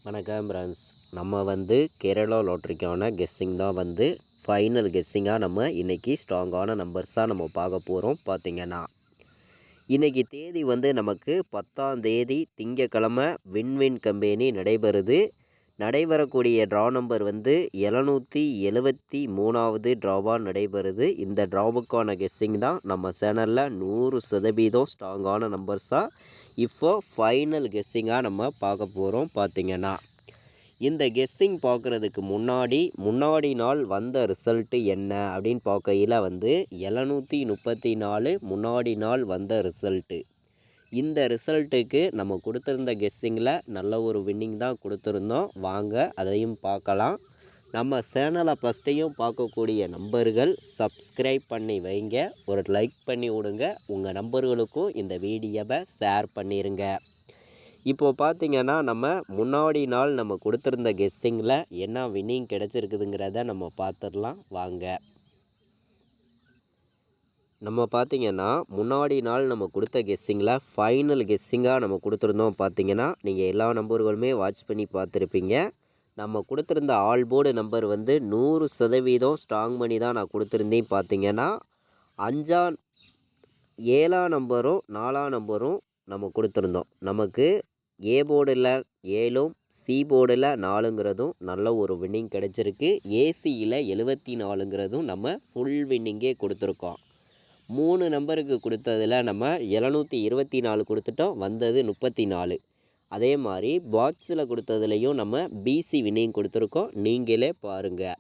வணக்கம் ஃப்ரெண்ட்ஸ். நம்ம வந்து கேரளா லாட்ரிக்கான கெஸ்ஸிங் தான் வந்து ஃபைனல் கெஸ்ஸிங்காக நம்ம இன்றைக்கி ஸ்ட்ராங்கான நம்பர்ஸாக நம்ம பார்க்க போகிறோம். பார்த்திங்கன்னா இன்றைக்கி தேதி வந்து நமக்கு 10ஆம் தேதி திங்கக்கிழமை வின்வின் கம்பெனி நடைபெறக்கூடிய ட்ரா நம்பர் வந்து 773வது ட்ராவாக நடைபெறுது. இந்த ட்ராவுக்கான கெஸ்ஸிங் தான் நம்ம சேனலில் 100% ஸ்ட்ராங்கான நம்பர்ஸாக இப்போ ஃபைனல் கெஸ்ஸிங்காக நம்ம பார்க்க போகிறோம். பார்த்திங்கன்னா இந்த கெஸ்ஸிங் பார்க்குறதுக்கு முன்னாடி நாள் வந்த ரிசல்ட்டு என்ன அப்படின்னு பார்க்கையில் வந்து 734 முன்னாடி நாள் வந்த ரிசல்ட்டு. இந்த ரிசல்ட்டுக்கு நம்ம கொடுத்துருந்த கெஸ்ஸிங்கில் நல்ல ஒரு வின்னிங் தான் கொடுத்துருந்தோம். வாங்க அதையும் பார்க்கலாம். நம்ம சேனலை ஃபஸ்ட்டையும் பார்க்கக்கூடிய நம்பர்கள் சப்ஸ்கிரைப் பண்ணி வைங்க, ஒரு லைக் பண்ணி விடுங்க, உங்கள் நம்பர்களுக்கும் இந்த வீடியோவை ஷேர் பண்ணிடுங்க. இப்போது பார்த்திங்கன்னா நம்ம முன்னாடி நாள் நம்ம கொடுத்துருந்த கெஸ்ஸிங்கில் என்ன வின்னிங் கிடச்சிருக்குதுங்கிறத நம்ம பார்த்துடலாம் வாங்க. நம்ம பார்த்திங்கன்னா முன்னாடி நாள் நம்ம கொடுத்த கெஸ்ஸிங்கில் ஃபைனல் கெஸ்ஸிங்காக நம்ம கொடுத்துருந்தோம். பார்த்திங்கன்னா நீங்கள் எல்லா நம்பர்களுமே வாட்ச் பண்ணி பார்த்துருப்பீங்க. நம்ம கொடுத்துருந்த ஆல் போர்டு நம்பர் வந்து 100% ஸ்ட்ராங் பண்ணி தான் நான் கொடுத்துருந்தேன். பார்த்திங்கன்னா 5ஆம் 7ஆம் நம்பரும் 4ஆம் நம்பரும் நம்ம கொடுத்துருந்தோம். நமக்கு ஏ போர்டில் 7ம் சி போர்டில் 4ங்கிறதும் நல்ல ஒரு வின்னிங் கிடச்சிருக்கு. ஏசியில் 74ங்கிறதும் நம்ம ஃபுல் வின்னிங்கே கொடுத்துருக்கோம். 3 நம்பருக்கு கொடுத்ததில் நம்ம 724 கொடுத்துட்டோம், வந்தது 34. அதே மாதிரி பாக்ஸில் கொடுத்ததுலையும் நம்ம பிசி வின்னிங் கொடுத்துருக்கோம். நீங்களே பாருங்கள்.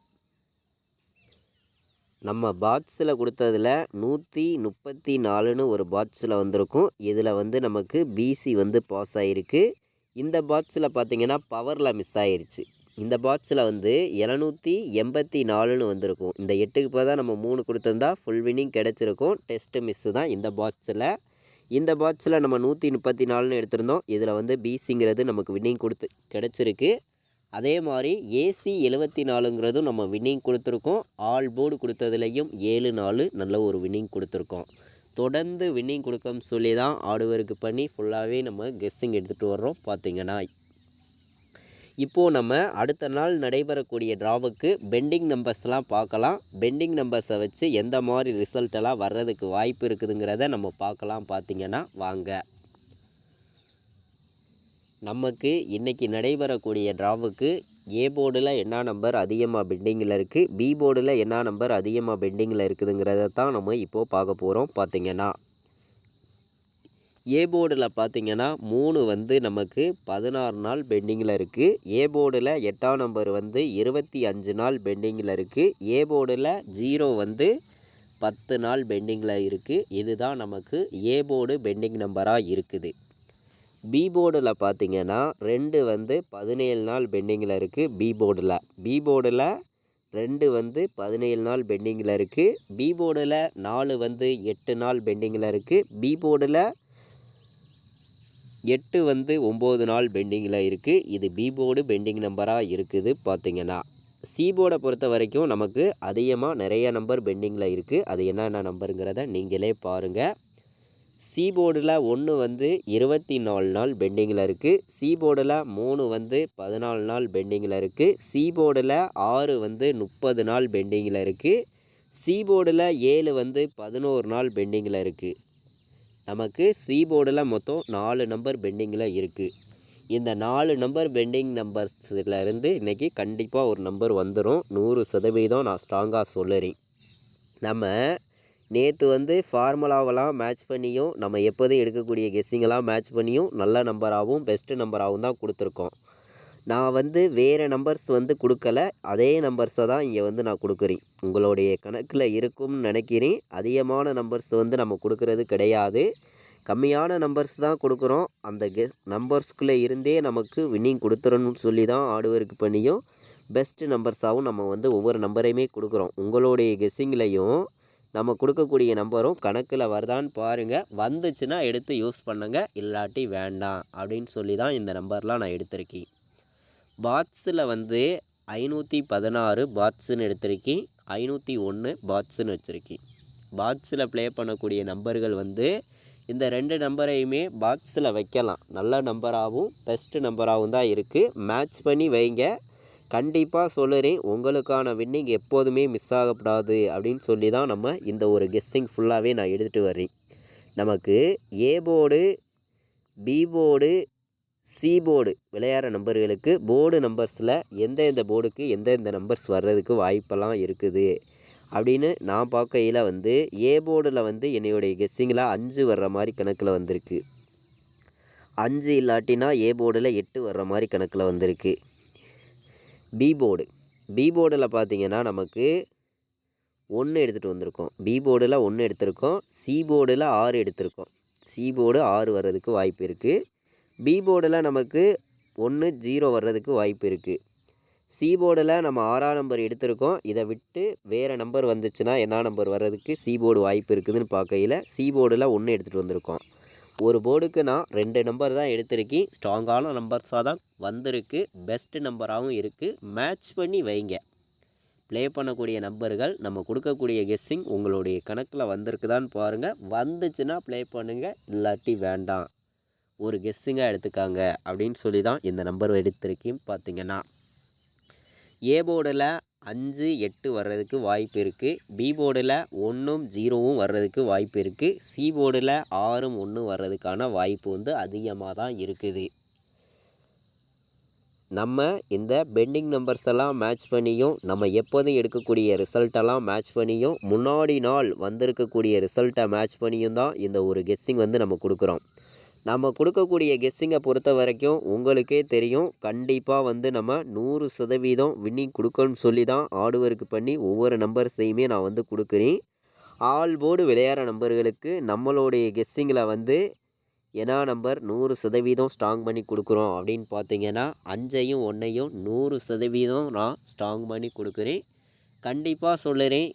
நம்ம பாக்ஸில் கொடுத்ததில் 134ன்னு ஒரு பாக்ஸில் வந்திருக்கும். இதில் வந்து நமக்கு பிசி வந்து பாஸ் ஆகிருக்கு. இந்த பாக்ஸில் பார்த்திங்கன்னா பவரில் மிஸ் ஆகிருச்சு. இந்த பாக்ஸில் வந்து 784ன்னு வந்திருக்கும். இந்த 8க்கு இப்போ தான் நம்ம 3 கொடுத்துருந்தா ஃபுல் வின்னிங் கிடச்சிருக்கும். டெஸ்ட்டு மிஸ்ஸு தான் இந்த பாக்ஸில் நம்ம 134ன்னு எடுத்திருந்தோம். இதில் வந்து பிசிங்கிறது நமக்கு வின்னிங் கிடச்சிருக்கு. அதே மாதிரி ஏசி 74ங்கிறதும் நம்ம வின்னிங் கொடுத்துருக்கோம். ஆல் போர்டு கொடுத்ததுலேயும் 7-4 நல்ல ஒரு வின்னிங் கொடுத்துருக்கோம். தொடர்ந்து வின்னிங் கொடுக்கணும்னு சொல்லி தான் ஆடுவருக்கு பண்ணி ஃபுல்லாகவே நம்ம கெஸ்ஸிங் எடுத்துகிட்டு வர்றோம். பார்த்திங்கன்னா இப்போது நம்ம அடுத்த நாள் நடைபெறக்கூடிய ட்ராவுக்கு பெண்டிங் நம்பர்ஸ்லாம் பார்க்கலாம். பெண்டிங் நம்பர்ஸை வச்சு எந்த மாதிரி ரிசல்ட்டெல்லாம் வர்றதுக்கு வாய்ப்பு இருக்குதுங்கிறத நம்ம பார்க்கலாம். பார்த்திங்கன்னா வாங்க. நமக்கு இன்றைக்கி நடைபெறக்கூடிய ட்ராவுக்கு ஏ போர்டில் என்ன நம்பர் அதிகமாக பெண்டிங்கில் இருக்குது, பி போர்டில் என்ன நம்பர் அதிகமாக பெண்டிங்கில் இருக்குதுங்கிறத தான் நம்ம இப்போது பார்க்க போகிறோம். பார்த்திங்கன்னா ஏ போர்டில் பார்த்திங்கன்னா 3 வந்து நமக்கு 16 நாள் பெண்டிங்கில் இருக்குது. ஏ போர்டில் 8ஆம் நம்பர் வந்து 25 நாள் பெண்டிங்கில் இருக்குது. ஏ போர்டில் 0 வந்து 10 நாள் பெண்டிங்கில் இருக்குது. இதுதான் நமக்கு ஏ போர்டு பெண்டிங் நம்பராக இருக்குது. பி போர்டில் பார்த்திங்கன்னா 2 வந்து 17 நாள் பெண்டிங்கில் இருக்குது. பி போர்டில் 2 வந்து 17 நாள் பெண்டிங்கில் இருக்குது. பி போர்டில் 4 வந்து 8 நாள் பெண்டிங்கில் இருக்குது. பி போர்டில் 8 வந்து 9 நாள் பெண்டிங்கில் இருக்குது. இது பி போர்டு பெண்டிங் நம்பராக இருக்குது. பார்த்திங்கன்னா சி போர்டை பொறுத்த வரைக்கும் நமக்கு அதிகமாக நிறைய நம்பர் பெண்டிங்கில் இருக்குது. அது என்னென்ன நம்பருங்கிறத நீங்களே பாருங்கள். சி போர்டில் 1 வந்து 24 நாள் பெண்டிங்கில் இருக்குது. சி போர்டில் 3 வந்து 14 நாள் பெண்டிங்கில் இருக்குது. சி போர்டில் 6 வந்து 30 நாள் பெண்டிங்கில் இருக்குது. சி போர்டில் 7 வந்து 11 நாள் பெண்டிங்கில் இருக்குது. நமக்கு சி போர்டில் மொத்தம் 4 நம்பர் பெண்டிங்கில் இருக்குது. இந்த 4 நம்பர் பெண்டிங் நம்பர்ஸ்லேருந்து இன்றைக்கி கண்டிப்பாக ஒரு நம்பர் வந்துடும். 100% நான் ஸ்ட்ராங்காக சொல்லுறேன். நம்ம நேற்று வந்து ஃபார்முலாவெல்லாம் மேட்ச் பண்ணியும் நம்ம எப்போதும் எடுக்கக்கூடிய கெஸ்ஸிங்கெல்லாம் மேட்ச் பண்ணியும் நல்ல நம்பராகவும் பெஸ்ட்டு நம்பராகவும் தான் கொடுத்துருக்கோம். நான் வந்து வேறு நம்பர்ஸ் வந்து கொடுக்கல, அதே நம்பர்ஸை தான் இங்கே வந்து நான் கொடுக்குறேன். உங்களுடைய கணக்கில் இருக்கும்னு நினைக்கிறேன். அதிகமான நம்பர்ஸ் வந்து நம்ம கொடுக்கறது கிடையாது, கம்மியான நம்பர்ஸ் தான் கொடுக்குறோம். அந்த நம்பர்ஸ்குள்ளே இருந்தே நமக்கு வின்னிங் கொடுத்துறணும்னு சொல்லி தான் ஆடுவருக்கு பண்ணியும் பெஸ்ட்டு நம்பர்ஸாகவும் நம்ம வந்து ஒவ்வொரு நம்பரையுமே கொடுக்குறோம். உங்களுடைய கெஸ்ஸிங்லேயும் நம்ம கொடுக்கக்கூடிய நம்பரும் கணக்கில் வருதான்னு பாருங்கள். வந்துச்சுன்னா எடுத்து யூஸ் பண்ணுங்கள், இல்லாட்டி வேண்டாம் அப்படின்னு சொல்லி தான் இந்த நம்பர்லாம் நான் எடுத்திருக்கேன். பாட்ஸில் வந்து 516 பாட்ஸுன்னு எடுத்திருக்கேன், 501 பாட்ஸுன்னு வச்சுருக்கேன். பாட்ஸில் ப்ளே பண்ணக்கூடிய நம்பர்கள் வந்து இந்த 2 நம்பரையுமே பாக்ஸில் வைக்கலாம். நல்ல நம்பராகவும் பெஸ்ட்டு நம்பராகவும் தான் இருக்குது. மேட்ச் பண்ணி வைங்க. கண்டிப்பாக சொல்லுறேன், உங்களுக்கான வின்னிங் எப்போதுமே மிஸ் ஆகக்கூடாது அப்படின்னு சொல்லி தான் நம்ம இந்த ஒரு கெஸ்ஸிங் ஃபுல்லாகவே நான் எடுத்துகிட்டு வரேன். நமக்கு A board, B board, C board விளையாடுற நம்பர்களுக்கு போர்டு நம்பர்ஸில் எந்தெந்த போர்டுக்கு எந்தெந்த நம்பர்ஸ் வர்றதுக்கு வாய்ப்பெல்லாம் இருக்குது அப்படின்னு நான் பார்க்கையில் ஏ போர்டில் என்னுடைய கெஸ்ஸிங்கில் 5 வர்ற மாதிரி கணக்கில் வந்திருக்கு. 5 இல்லாட்டினா ஏ போர்டில் 8 வர்ற மாதிரி கணக்கில் வந்திருக்கு. பி போர்டில் பார்த்திங்கன்னா நமக்கு 1 எடுத்துகிட்டு வந்திருக்கோம். பி போர்டில் 1 எடுத்திருக்கோம். சி போர்டில் 6 எடுத்திருக்கோம். சி போர்டு 6 வர்றதுக்கு வாய்ப்பு இருக்குது. பி போர்டில் நமக்கு 1 0 வர்றதுக்கு வாய்ப்பு இருக்குது. சி போர்டில் நம்ம 6ஆம் நம்பர் எடுத்திருக்கோம். இதை விட்டு வேறு நம்பர் வந்துச்சுன்னா என்ன நம்பர் வர்றதுக்கு சி போர்டு வாய்ப்பு இருக்குதுன்னு பார்க்கையில் சி போர்டில் 1 எடுத்துகிட்டு வந்திருக்கோம். ஒரு போர்டுக்கு நான் 2 நம்பர் தான் எடுத்திருக்கேன். ஸ்ட்ராங்கான நம்பர்ஸாக தான் வந்திருக்கு. பெஸ்ட்டு நம்பராகவும் இருக்குது. மேட்ச் பண்ணி வைங்க. ப்ளே பண்ணக்கூடிய நம்பர்கள் நம்ம கொடுக்கக்கூடிய கெஸ்ஸிங் உங்களுடைய கணக்கில் வந்திருக்குதான்னு பாருங்கள். வந்துச்சுன்னா ப்ளே பண்ணுங்கள், இல்லாட்டி வேண்டாம். ஒரு கெஸ்ஸிங்காக எடுத்துக்காங்க அப்படின்னு சொல்லி தான் இந்த நம்பர் எடுத்திருக்கேன். பார்த்திங்கன்னா ஏ போர்டில் 5 8 வர்றதுக்கு வாய்ப்பு இருக்குது. பி போர்டில் 1 0 வர்றதுக்கு வாய்ப்பு இருக்குது. சி போர்டில் 6 1 வர்றதுக்கான வாய்ப்பு அதிகமாக தான் இருக்குது. நம்ம இந்த பெண்டிங் நம்பர்ஸ் எல்லாம் மேட்ச் பண்ணியும் நம்ம எப்போதும் எடுக்கக்கூடிய ரிசல்ட்டெல்லாம் மேட்ச் பண்ணியும் முன்னாடி நாள் வந்திருக்கக்கூடிய ரிசல்ட்டை மேட்ச் பண்ணியும் தான் இந்த ஒரு கெஸ்ஸிங் நம்ம கொடுக்குறோம். நம்ம கொடுக்கக்கூடிய கெஸ்ஸிங்கை பொறுத்த வரைக்கும் உங்களுக்கே தெரியும். கண்டிப்பாக நம்ம 100% வின்னிங் கொடுக்கணும்னு சொல்லி தான் ஆடுவருக்கு பண்ணி ஒவ்வொரு நம்பர்ஸையுமே நான் கொடுக்குறேன். ஆல் போர்டு விளையாடுற நம்பர்களுக்கு நம்மளுடைய கெஸ்ஸிங்கில் என்ன நம்பர் 100% ஸ்ட்ராங் பண்ணி கொடுக்குறோம் அப்படின்னு பார்த்தீங்கன்னா 5ஐயும் 1ஐயும் 100% நான் ஸ்ட்ராங் பண்ணி கொடுக்குறேன். கண்டிப்பாக சொல்லுறேன்,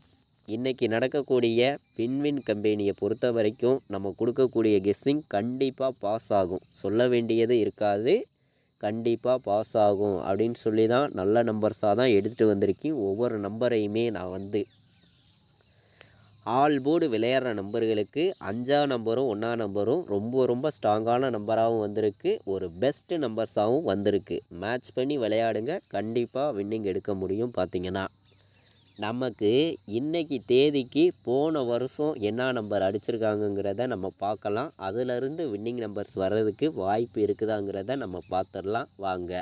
இன்றைக்கி நடக்கக்கூடிய வின்வின் கம்பெனியை பொறுத்த வரைக்கும் நம்ம கொடுக்கக்கூடிய கெஸ்ஸிங் கண்டிப்பாக பாஸ் ஆகும். சொல்ல வேண்டியது இருக்காது, கண்டிப்பாக பாஸ் ஆகும் அப்படின்னு சொல்லி தான் நல்ல நம்பர்ஸாக தான் எடுத்துகிட்டு வந்திருக்கேன். ஒவ்வொரு நம்பரையுமே நான் ஆல் போர்டு விளையாடுற நம்பர்களுக்கு 5ஆம் நம்பரும் 1ஆம் நம்பரும் ரொம்ப ரொம்ப ஸ்ட்ராங்கான நம்பராகவும் வந்திருக்கு. ஒரு பெஸ்ட்டு நம்பர்ஸாகவும் வந்திருக்கு. மேட்ச் பண்ணி விளையாடுங்க, கண்டிப்பாக வின்னிங் எடுக்க முடியும். பார்த்திங்கன்னா நமக்கு இன்றைக்கி தேதிக்கு போன வருஷம் என்ன நம்பர் அடிச்சிருக்காங்கங்கிறத நம்ம பார்க்கலாம். அதிலிருந்து வின்னிங் நம்பர்ஸ் வர்றதுக்கு வாய்ப்பு இருக்குதாங்கிறத நம்ம பார்த்துடலாம் வாங்க.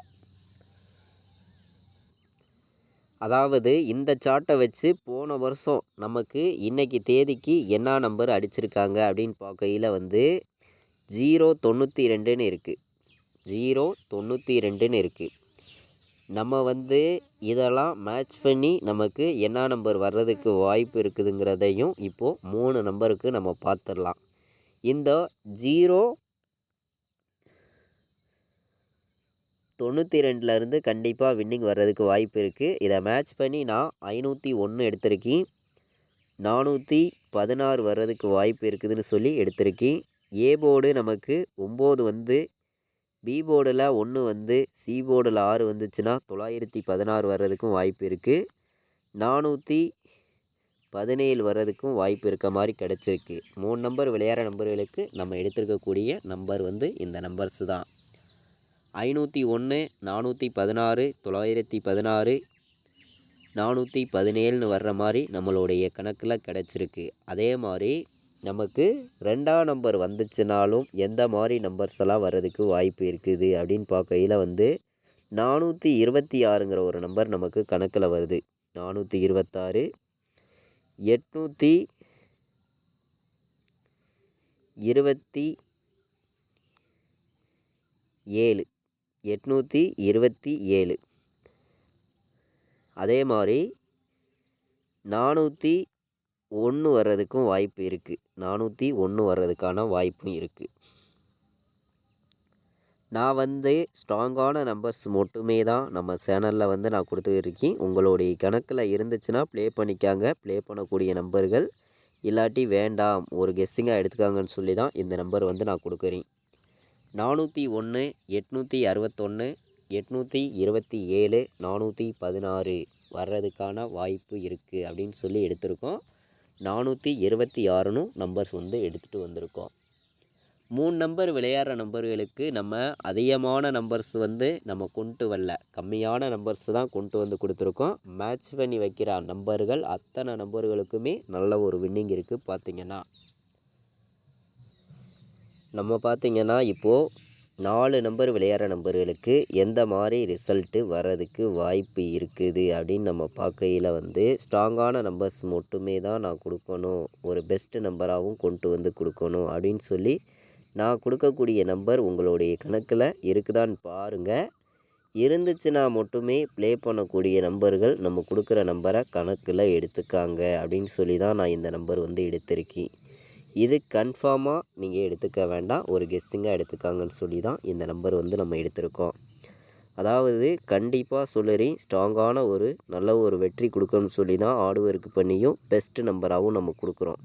அதாவது இந்த சார்ட்டை வச்சு போன வருஷம் நமக்கு இன்றைக்கி தேதிக்கு என்ன நம்பர் அடிச்சிருக்காங்க அப்படின்னு பார்க்கையில் 092ன்னு இருக்குது. 092ன்னு இருக்குது. நம்ம இதெல்லாம் மேட்ச் பண்ணி நமக்கு என்ன நம்பர் வர்றதுக்கு வாய்ப்பு இருக்குதுங்கிறதையும் இப்போது 3 நம்பருக்கு நம்ம பார்த்துடலாம். இந்த 092லேருந்து கண்டிப்பாக வின்னிங் வர்றதுக்கு வாய்ப்பு இருக்குது. இதை மேட்ச் பண்ணி நான் 501 எடுத்திருக்கேன். 416 வர்றதுக்கு வாய்ப்பு இருக்குதுன்னு சொல்லி எடுத்திருக்கேன். ஏ போர்டு நமக்கு 9 பி போர்டில் 1 சி போர்டில் 6 வந்துச்சுன்னா 916 வர்றதுக்கும் வாய்ப்பு இருக்குது. 417 வர்றதுக்கும் வாய்ப்பு இருக்க மாதிரி கிடச்சிருக்கு. 3 நம்பர் விளையாடுற நம்பர்களுக்கு நம்ம எடுத்திருக்கக்கூடிய நம்பர் இந்த நம்பர்ஸ் தான். 501, 416, 916, 417ன்னு வர்ற மாதிரி நம்மளுடைய கணக்கில் கிடச்சிருக்கு. அதே மாதிரி நமக்கு 2ஆம் நம்பர் வந்துச்சுனாலும் எந்த மாதிரி நம்பர்ஸ் எல்லாம் வர்றதுக்கு வாய்ப்பு இருக்குது அப்படின்னு பார்க்கையில் 426ங்கிற ஒரு நம்பர் நமக்கு கணக்கில் வருது. 426, 827. அதே மாதிரி 401 வர்றதுக்கும் வாய்ப்பு இருக்குது. 401 வர்றதுக்கான வாய்ப்பும் இருக்குது. நான் ஸ்ட்ராங்கான நம்பர்ஸ் மட்டுமே தான் நம்ம சேனலில் நான் கொடுத்துருக்கேன். உங்களுடைய கணக்கில் இருந்துச்சுன்னா ப்ளே பண்ணிக்காங்க. ப்ளே பண்ணக்கூடிய நம்பர்கள், இல்லாட்டி வேண்டாம் ஒரு கெஸ்ஸிங்காக எடுத்துக்காங்கன்னு சொல்லி தான் இந்த நம்பர் நான் கொடுக்குறேன். 401, 861, 827, 416 வர்றதுக்கான வாய்ப்பு இருக்குது அப்படின்னு சொல்லி எடுத்திருக்கோம். 426ன்னு நம்பர்ஸ் எடுத்துகிட்டு வந்திருக்கோம். 3 நம்பர் விளையாடுற நம்பர்களுக்கு நம்ம அதிகமான நம்பர்ஸ் வந்து நம்ம கொண்டு வரல, கம்மியான நம்பர்ஸ் தான் கொண்டு வந்து கொடுத்துருக்கோம். மேட்ச் பண்ணி வைக்கிற நம்பர்கள் அத்தனை நம்பர்களுக்குமே நல்ல ஒரு வின்னிங் இருக்குது. பார்த்திங்கன்னா நம்ம பார்த்திங்கன்னா இப்போது 4 நம்பர் விளையாடுற நம்பர்களுக்கு எந்த மாதிரி ரிசல்ட்டு வர்றதுக்கு வாய்ப்பு இருக்குது அப்படின்னு நம்ம பார்க்கையில் வந்து ஸ்ட்ராங்கான நம்பர்ஸ் மட்டுமே தான் நான் கொடுக்கணும், ஒரு பெஸ்ட்டு நம்பராகவும் கொண்டு வந்து கொடுக்கணும் அப்படின்னு சொல்லி நான் கொடுக்கக்கூடிய நம்பர் உங்களுடைய கணக்கில் இருக்குதான்னு பாருங்கள். இருந்துச்சுன்னா மட்டுமே ப்ளே பண்ணக்கூடிய நம்பர்கள் நம்ம கொடுக்குற நம்பரை கணக்கில் எடுத்துக்காங்க அப்படின்னு சொல்லி தான் நான் இந்த நம்பர் வந்து எடுத்திருக்கேன். இது கன்ஃபார்மாக நீங்கள் எடுத்துக்க வேண்டாம், ஒரு கெஸ்ஸிங்காக எடுத்துக்காங்கன்னு சொல்லி தான் இந்த நம்பர் வந்து நம்ம எடுத்திருக்கோம். அதாவது கண்டிப்பாக சொல்லுறேன், ஸ்ட்ராங்கான ஒரு நல்ல ஒரு வெற்றி கொடுக்கணும்னு சொல்லி தான் ஹார்ட் ஒர்க் பண்ணியும் பெஸ்ட்டு நம்பராகவும் நம்ம கொடுக்குறோம்.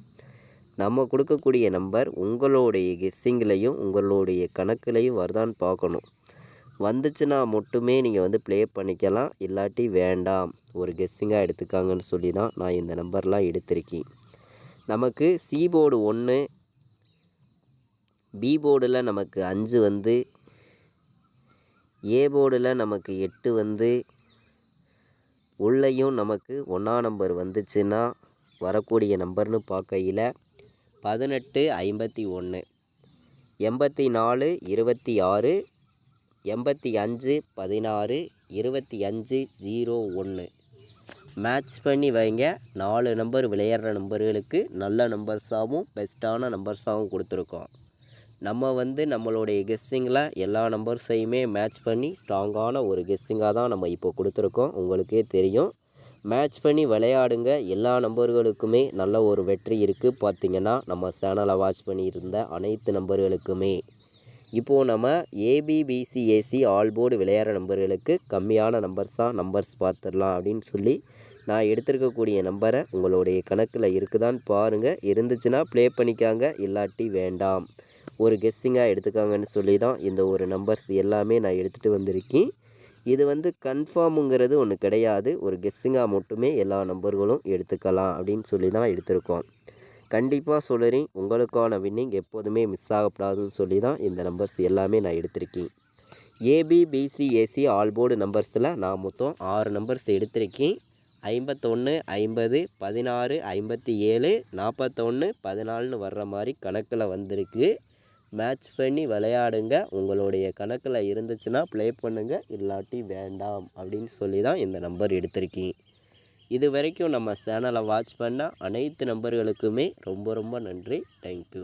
நம்ம கொடுக்கக்கூடிய நம்பர் உங்களுடைய கெஸ்ஸிங்லேயும் உங்களுடைய கணக்குலையும் வருதான்னு பார்க்கணும். வந்துச்சுன்னா மட்டுமே நீங்கள் வந்து ப்ளே பண்ணிக்கலாம், இல்லாட்டி வேண்டாம், ஒரு கெஸ்ஸிங்காக எடுத்துக்காங்கன்னு சொல்லி தான் நான் இந்த நம்பர்லாம் எடுத்திருக்கேன். நமக்கு சி போர்டு 1, பி போர்டில் நமக்கு 5 வந்து, ஏ போர்டில் நமக்கு 8 வந்து, உள்ளேயும் நமக்கு 1ஆம் நம்பர் வந்துச்சுன்னா வரக்கூடிய நம்பர்னு பார்க்கையில் 18, 51, 84, 26, 85, 16, 25, 01 மேட்ச் பண்ணி வைங்க. 4 நம்பர் விளையாடுற நம்பர்களுக்கு நல்ல நம்பர்ஸாகவும் பெஸ்ட்டான நம்பர்ஸாகவும் கொடுத்துருக்கோம். நம்ம வந்து நம்மளுடைய கெஸ்ஸிங்கில் எல்லா நம்பர்ஸையுமே மேட்ச் பண்ணி ஸ்ட்ராங்கான ஒரு கெஸ்ஸிங்காக தான் நம்ம இப்போ கொடுத்துருக்கோம். உங்களுக்கே தெரியும், மேட்ச் பண்ணி விளையாடுங்க. எல்லா நம்பர்களுக்குமே நல்ல ஒரு வெற்றி இருக்குது. பார்த்திங்கன்னா நம்ம சேனலை வாட்ச் பண்ணியிருந்த அனைத்து நம்பர்களுக்குமே இப்போது நம்ம ஏபிபிசிஏசி ஆல் போர்டு விளையாடுற நம்பர்களுக்கு கம்மியான நம்பர்ஸ் பார்த்துடலாம் அப்படின்னு சொல்லி நான் எடுத்திருக்கக்கூடிய நம்பரை உங்களுடைய கணக்கில் இருக்குதான்னு பாருங்கள். இருந்துச்சுன்னா ப்ளே பண்ணிக்காங்க, இல்லாட்டி வேண்டாம், ஒரு கெஸ்ஸிங்காக எடுத்துக்காங்கன்னு சொல்லி தான் இந்த ஒரு நம்பர்ஸ் எல்லாமே நான் எடுத்துகிட்டு வந்திருக்கேன். இது வந்து கன்ஃபார்முங்கிறது ஒன்று கிடையாது, ஒரு கெஸ்ஸிங்காக மட்டுமே எல்லா நம்பர்களும் எடுத்துக்கலாம் அப்படின்னு சொல்லி தான் எடுத்திருக்கோம். கண்டிப்பாக சொல்லுறேன், உங்களுக்கான வின்னிங் எப்போதுமே மிஸ் ஆகக்கூடாதுன்னு சொல்லி தான் இந்த நம்பர்ஸ் எல்லாமே நான் எடுத்திருக்கேன். ஏபிபிசிஏசி ஆல் போர்டு நம்பர்ஸில் நான் மொத்தம் 6 நம்பர்ஸ் எடுத்திருக்கேன். 51, 50, 16, 57, 41, 14ன்னு வர்ற மாதிரி கணக்கில் வந்திருக்கு. மேட்ச் பண்ணி விளையாடுங்க. உங்களுடைய கணக்கில் இருந்துச்சுன்னா ப்ளே பண்ணுங்கள், இல்லாட்டி வேண்டாம் அப்படின்னு சொல்லி தான் இந்த நம்பர் எடுத்திருக்கேன். இது வரைக்கும் நம்ம சேனலை வாட்ச் பண்ண அனைத்து நம்பர்களுக்குமே ரொம்ப ரொம்ப நன்றி. தேங்க்யூ.